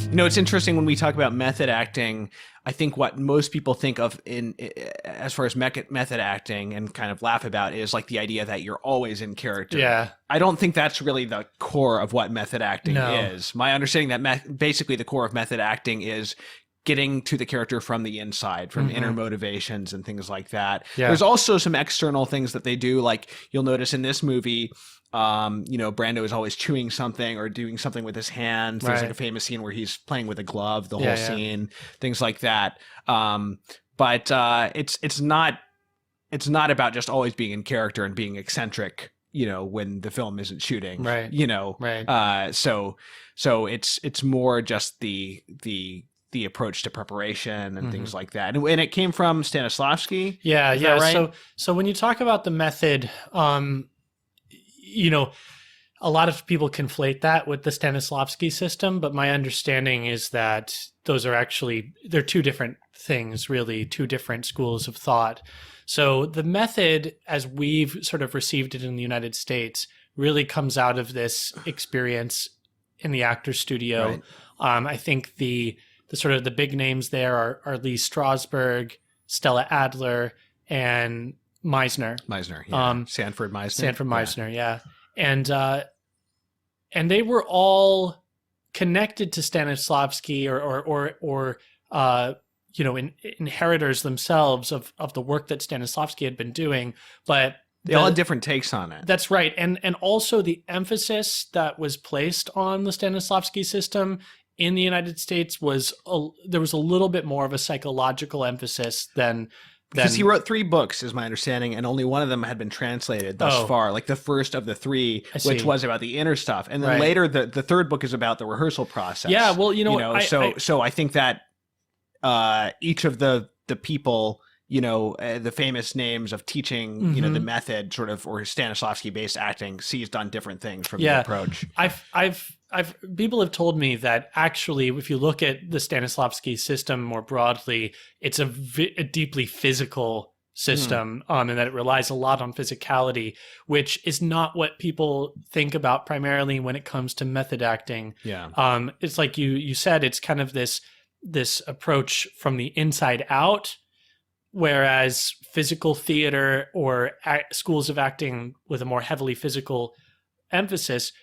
It's interesting when we talk about method acting. I think what most people think of in as far as method acting and kind of laugh about is like the idea that you're always in character. Yeah. I don't think that's really the core of what method acting No. is. My understanding that basically the core of method acting is getting to the character from the inside, from inner motivations and things like that. Yeah. There's also some external things that they do. Like you'll notice in this movie, Brando is always chewing something or doing something with his hands. There's like a famous scene where he's playing with a glove, the whole scene, things like that. But it's not about just always being in character and being eccentric, when the film isn't shooting, Right. Right. So it's more just the approach to preparation and things like that. And it came from Stanislavski. Yeah. Is that right? So when you talk about the method, a lot of people conflate that with the Stanislavski system, but my understanding is that they're two different things, really, two different schools of thought. So the method, as we've sort of received it in the United States, really comes out of this experience in the Actors Studio. Right. I think the sort of the big names there are Lee Strasberg, Stella Adler, and Meisner. Yeah. Sanford Meisner. Yeah. And they were all connected to Stanislavski or inheritors themselves of the work that Stanislavski had been doing, but they all had different takes on it. That's right. And also the emphasis that was placed on the Stanislavski system in the United States there was a little bit more of a psychological emphasis than because he wrote 3 books, is my understanding, and only one of them had been translated thus far. Like the first of the 3, which was about the inner stuff, and then later the third book is about the rehersal process. Yeah, well, so I think that each of the people, the famous names of teaching, the method sort of or Stanislavski based acting seized on different things from the approach. People have told me that actually, if you look at the Stanislavski system more broadly, it's a deeply physical system, and that it relies a lot on physicality, which is not what people think about primarily when it comes to method acting. Yeah. It's like you said, it's kind of this approach from the inside out, whereas physical theater or schools of acting with a more heavily physical emphasis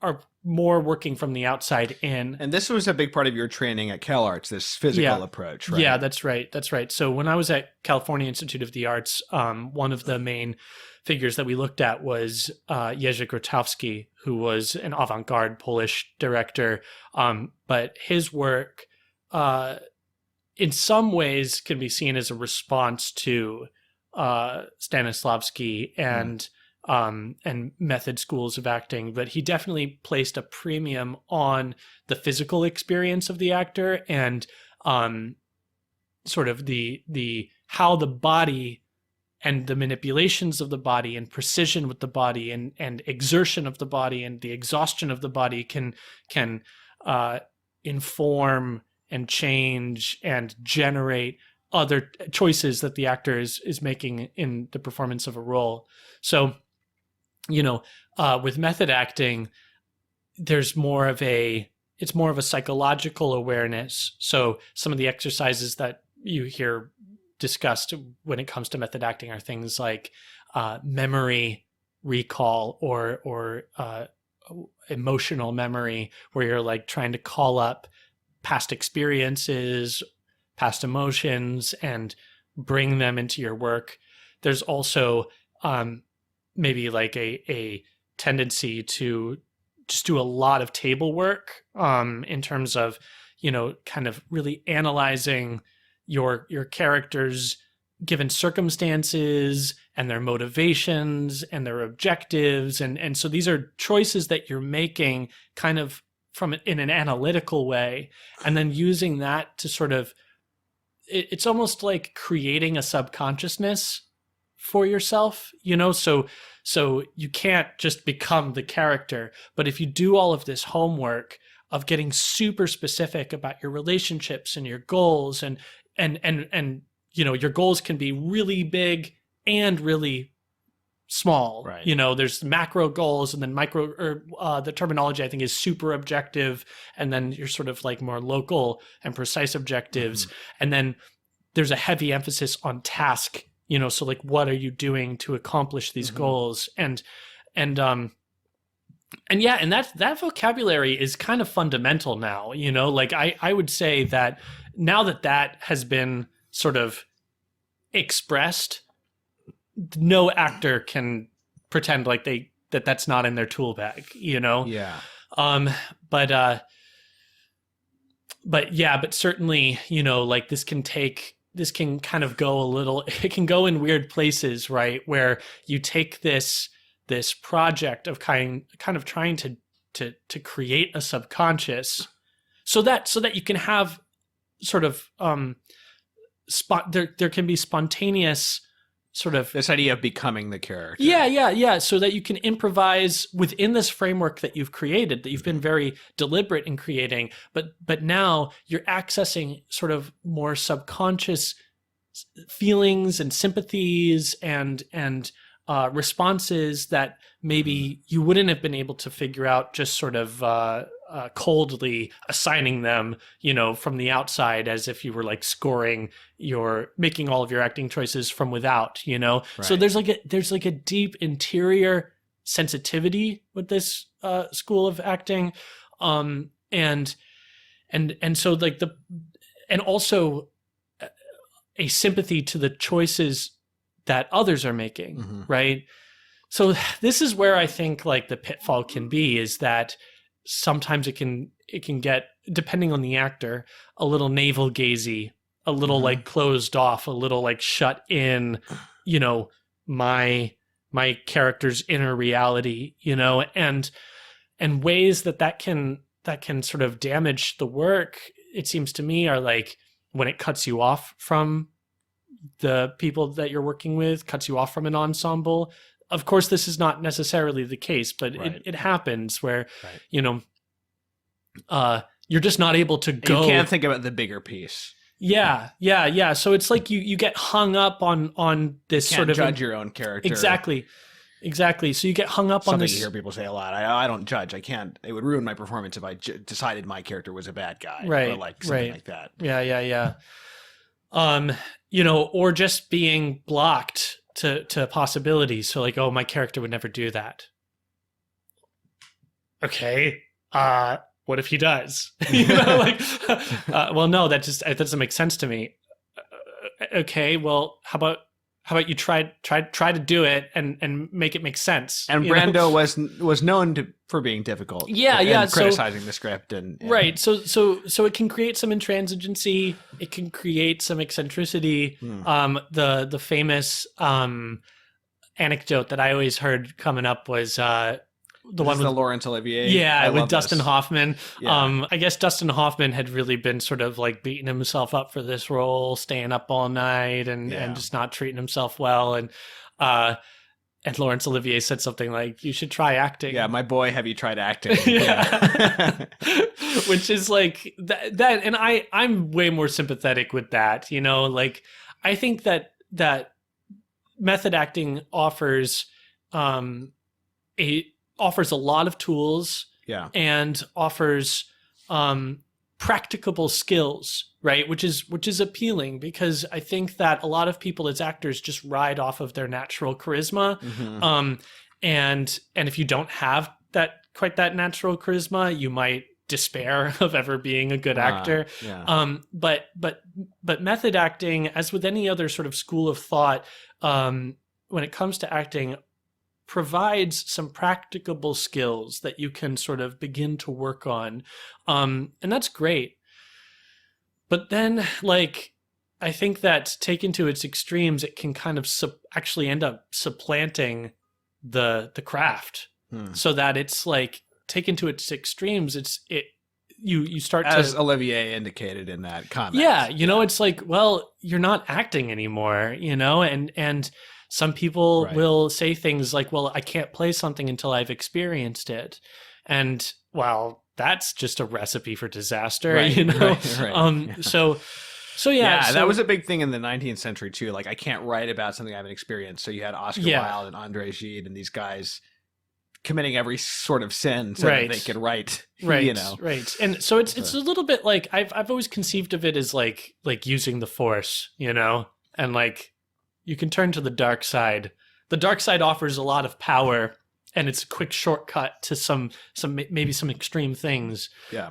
are more working from the outside in. And this was a big part of your training at CalArts, this physical approach, right? Yeah, that's right. So when I was at California Institute of the Arts, one of the main figures that we looked at was Jerzy Grotowski, who was an avant-garde Polish director. But his work, in some ways, can be seen as a response to Stanislavski and method schools of acting, but he definitely placed a premium on the physical experience of the actor and sort of the how the body and the manipulations of the body and precision with the body and exertion of the body and the exhaustion of the body can inform and change and generate other choices that the actor is making in the performance of a role. So with method acting, it's more of a psychological awareness. So some of the exercises that you hear discussed when it comes to method acting are things like memory recall or emotional memory, where you're like trying to call up past experiences, past emotions, and bring them into your work. There's also maybe like a tendency to just do a lot of table work in terms of, kind of really analyzing your characters given circumstances and their motivations and their objectives. And so these are choices that you're making kind of in an analytical way, and then using that to sort of, it's almost like creating a subconsciousness for yourself, so you can't just become the character, but if you do all of this homework of getting super specific about your relationships and your goals and your goals can be really big and really small. Right. You know, there's macro goals, and then micro, or the terminology I think is super objective, and then you're sort of like more local and precise objectives. And then there's a heavy emphasis on task, you know, so like what are you doing to accomplish these goals? And yeah, and that vocabulary is kind of fundamental now, you know, like I would say that now that has been sort of expressed, no actor can pretend like that's not in their tool bag, you know? Yeah. But certainly, you know, like this can kind of go it can go in weird places, right? Where you take this project of kind of trying to create a subconscious so that you can have sort of there can be spontaneous sort of this idea of becoming the character. Yeah. So that you can improvise within this framework that you've created, that you've been very deliberate in creating, but now you're accessing sort of more subconscious feelings and sympathies and responses that maybe you wouldn't have been able to figure out just sort of coldly assigning them, you know, from the outside, as if you were like making all of your acting choices from without, you know. Right. So there's like a deep interior sensitivity with this school of acting, and so like and also a sympathy to the choices that others are making, right? So this is where I think like the pitfall can be, is that sometimes it can get, depending on the actor, a little navel gazy, a little like closed off, a little like shut in, you know, my character's inner reality, you know, and ways that can sort of damage the work, it seems to me, are like when it cuts you off from the people that you're working with, cuts you off from an ensemble. Of course, this is not necessarily the case, but right. it happens where, right. you know, you're just not able to go. You can't think about the bigger piece. Yeah. So it's like you get hung up on this you sort of judge your own character. Exactly. So you get hung up on this. Something you hear people say a lot. I don't judge. I can't. It would ruin my performance if I decided my character was a bad guy, right? Or like something like that. Yeah. You know, or just being blocked to possibilities. So like, oh, my character would never do that. Okay. What if he does? You know, like, well, no, that doesn't make sense to me. Okay. Well, how about you try to do it and make it make sense? And Brando was known for being difficult. Yeah. Criticizing the script and right. So it can create some intransigency. It can create some eccentricity. The famous anecdote that I always heard coming up was the one with Laurence Olivier. Yeah, with Dustin Hoffman. Yeah. I guess Dustin Hoffman had really been sort of like beating himself up for this role, staying up all night and just not treating himself well. And Laurence Olivier said something like, "You should try acting." Yeah, my boy, have you tried acting? Yeah. Which is like that, and I'm way more sympathetic with that. You know, like I think that method acting offers a lot of tools, and offers practicable skills, right? Which is appealing, because I think that a lot of people as actors just ride off of their natural charisma, and if you don't have quite that natural charisma, you might despair of ever being a good actor. But method acting, as with any other sort of school of thought, when it comes to acting, provides some practicable skills that you can sort of begin to work on. And that's great. But then, like, I think that taken to its extremes, it can kind of actually end up supplanting the craft. So that it's like, taken to its extremes, you start as to, Olivier indicated in that comment. Yeah, you know, it's like, well, you're not acting anymore, you know, and some people will say things like, well, I can't play something until I've experienced it. And, well, that's just a recipe for disaster, you know? Right. So So yeah, that was a big thing in the 19th century too. Like, I can't write about something I haven't experienced. So you had Oscar Wilde and Andre Gide and these guys committing every sort of sin so that they could write. Right. And so it's a little bit like I've always conceived of it as like using the Force, and like you can turn to the dark side. The dark side offers a lot of power, and it's a quick shortcut to some maybe some extreme things. Yeah.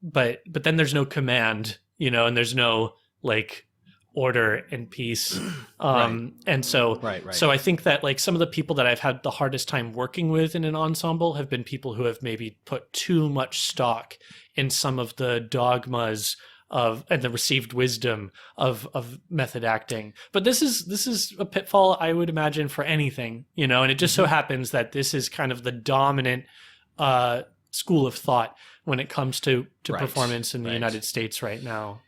But then there's no command, and there's no like order and peace. And so so I think that like some of the people that I've had the hardest time working with in an ensemble have been people who have maybe put too much stock in some of the dogmas and the received wisdom of method acting. But this is a pitfall, I would imagine, for anything, and it just so happens that this is kind of the dominant school of thought when it comes to performance in the United States right now.